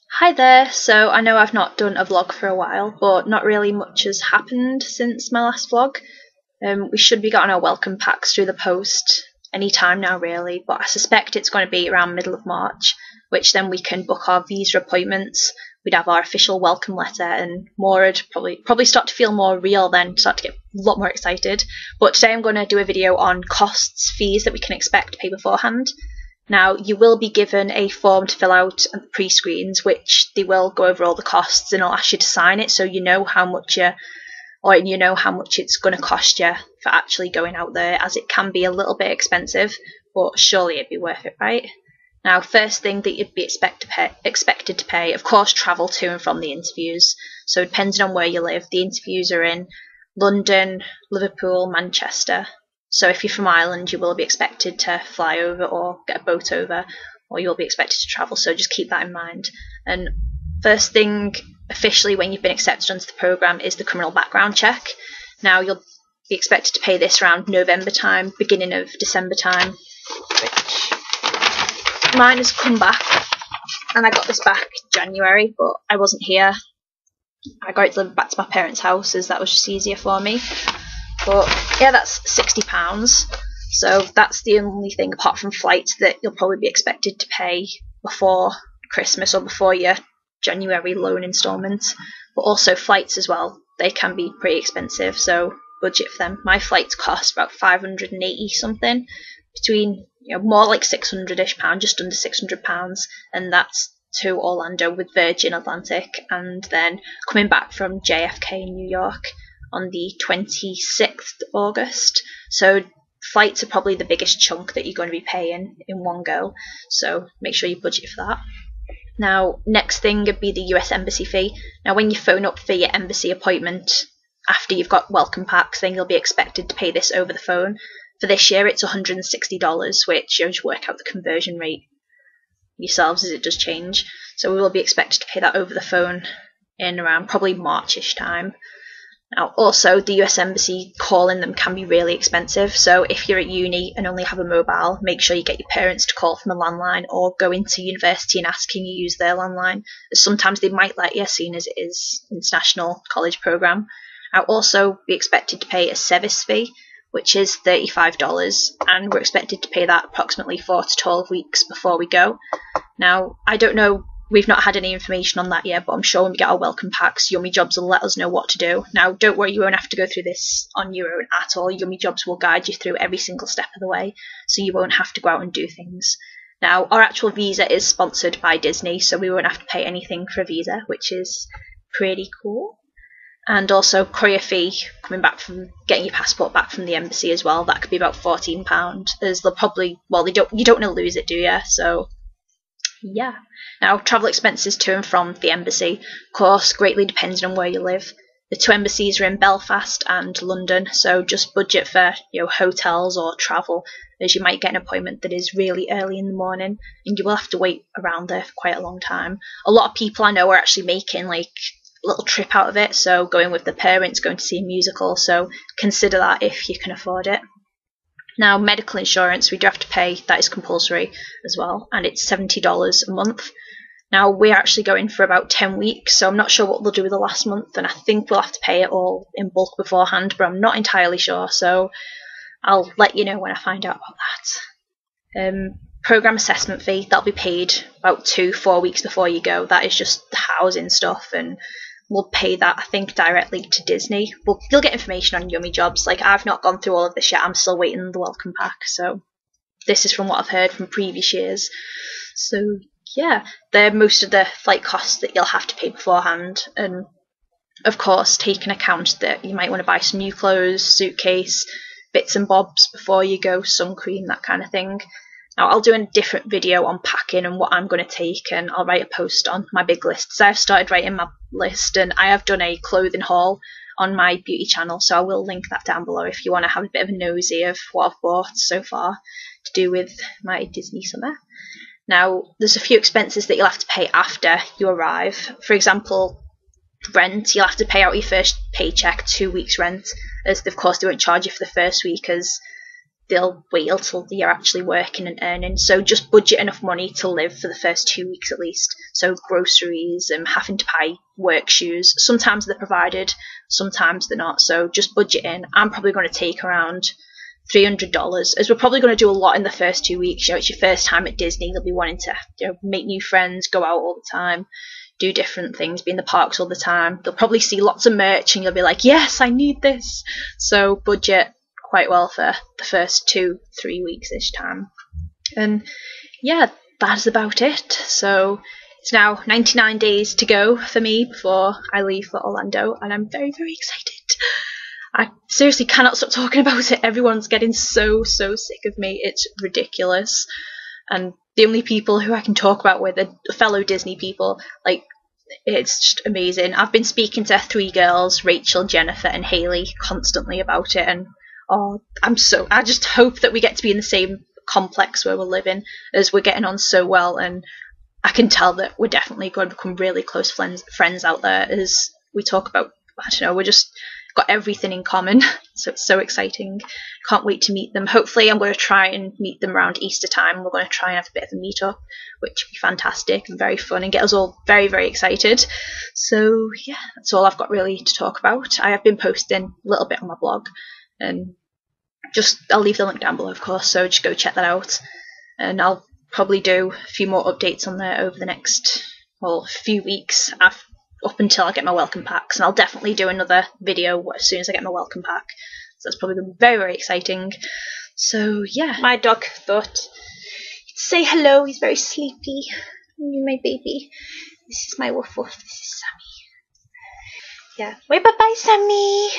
Hi there, so I know I've not done a vlog for a while, but not really much has happened since my last vlog. We should be getting our welcome packs through the post any time now really, but I suspect it's going to be around middle of March, which then we can book our visa appointments, we'd have our official welcome letter, and more would probably start to feel more real then, start to get a lot more excited. But today I'm going to do a video on costs, fees that we can expect to pay beforehand. Now, you will be given a form to fill out at the pre-screens, which they will go over all the costs and I'll ask you to sign it so you know how much it's going to cost you for actually going out there, as it can be a little bit expensive, but surely it'd be worth it, right? Now, first thing that you'd be expected to pay, of course, travel to and from the interviews. So depending on where you live, the interviews are in London, Liverpool, Manchester. So if you're from Ireland, you will be expected to fly over or get a boat over, or you'll be expected to travel, so just keep that in mind. And first thing, officially, when you've been accepted onto the programme, is the criminal background check. Now, you'll be expected to pay this around November time, beginning of December time, which mine has come back, and I got this back January, but I wasn't here. I got it delivered back to my parents' house, as that was just easier for me. But yeah, that's £60. So that's the only thing, apart from flights, that you'll probably be expected to pay before Christmas or before your January loan instalment. But also flights as well, they can be pretty expensive, so budget for them. My flights cost about 580 something, between more like £600-ish, just under £600, and that's to Orlando with Virgin Atlantic, and then coming back from JFK in New York on the 26th of August. So flights are probably the biggest chunk that you're going to be paying in one go, so make sure you budget for that. Now, next thing would be the US Embassy fee. Now, when you phone up for your embassy appointment after you've got welcome packs, then you'll be expected to pay this over the phone. For this year, it's $160, which you just work out the conversion rate yourselves as it does change. So we will be expected to pay that over the phone in around probably Marchish time. Now, also, the US Embassy calling them can be really expensive, so if you're at uni and only have a mobile, make sure you get your parents to call from a landline or go into university and ask can you use their landline. Sometimes they might let you, seeing as it is an international college programme. I'll also be expected to pay a service fee, which is $35, and we're expected to pay that approximately 4 to 12 weeks before we go. Now, I don't know, we've not had any information on that yet, but I'm sure when we get our welcome packs, Yummy Jobs will let us know what to do. Now, don't worry, you won't have to go through this on your own at all. Yummy Jobs will guide you through every single step of the way, so you won't have to go out and do things. Now, our actual visa is sponsored by Disney, so we won't have to pay anything for a visa, which is pretty cool. And also courier fee, coming back from getting your passport back from the embassy as well, that could be about £14, as they'll probably, well, you don't want to lose it, do you? So yeah. Now, travel expenses to and from the embassy, of course, greatly depends on where you live. The two embassies are in Belfast and London, so just budget for hotels or travel, as you might get an appointment that is really early in the morning, and you will have to wait around there for quite a long time. A lot of people I know are actually making like a little trip out of it, so going with their parents, going to see a musical, so consider that if you can afford it. Now, medical insurance, we do have to pay, that is compulsory as well, and it's $70 a month. Now, we're actually going for about 10 weeks, so I'm not sure what we'll do with the last month, and I think we'll have to pay it all in bulk beforehand, but I'm not entirely sure, so I'll let you know when I find out about that. Programme assessment fee, that'll be paid about 2-4 weeks before you go. That is just the housing stuff, and we'll pay that, I think, directly to Disney. But you'll get information on Yummy Jobs. Like, I've not gone through all of this yet. I'm still waiting on the welcome pack. So this is from what I've heard from previous years. So yeah, they're most of the flight costs that you'll have to pay beforehand. And of course, take into account that you might want to buy some new clothes, suitcase, bits and bobs before you go, sun cream, that kind of thing. Now, I'll do a different video on packing and what I'm going to take, and I'll write a post on my big list. So I've started writing my list, and I have done a clothing haul on my beauty channel, so I will link that down below if you want to have a bit of a nosy of what I've bought so far to do with my Disney summer. Now, there's a few expenses that you'll have to pay after you arrive. For example, rent, you'll have to pay out your first paycheck 2 weeks rent, as of course they won't charge you for the first week, as they'll wait until you're actually working and earning. So just budget enough money to live for the first 2 weeks at least. So groceries and having to buy work shoes. Sometimes they're provided, sometimes they're not. So just budgeting. I'm probably going to take around $300, as we're probably going to do a lot in the first 2 weeks. It's your first time at Disney. You'll be wanting to make new friends, go out all the time, do different things, be in the parks all the time. They'll probably see lots of merch and you'll be like, yes, I need this. So budget quite well for the first 2-3 weeks each time. And yeah, that's about it. So it's now 99 days to go for me before I leave for Orlando, and I'm very, very excited. I seriously cannot stop talking about it. Everyone's getting so sick of me. It's ridiculous. And the only people who I can talk about with are fellow Disney people. Like, it's just amazing. I've been speaking to 3 girls, Rachel, Jennifer, and Haley, constantly about it. And I just hope that we get to be in the same complex where we're living, as we're getting on so well. And I can tell that we're definitely going to become really close friends out there, as we talk about, I don't know, we're just got everything in common. So it's so exciting. Can't wait to meet them. Hopefully I'm going to try and meet them around Easter time. We're going to try and have a bit of a meet-up, which would be fantastic and very fun and get us all very, very excited. So yeah, that's all I've got really to talk about. I have been posting a little bit on my blog, and I'll leave the link down below, of course, so just go check that out. And I'll probably do a few more updates on there over the next few weeks, up until I get my welcome packs. And I'll definitely do another video as soon as I get my welcome pack. So that's probably going to be very, very exciting. So yeah, my dog thought he'd say hello. He's very sleepy. You, my baby. This is my woof woof. This is Sammy. Yeah. Wait, bye bye, Sammy.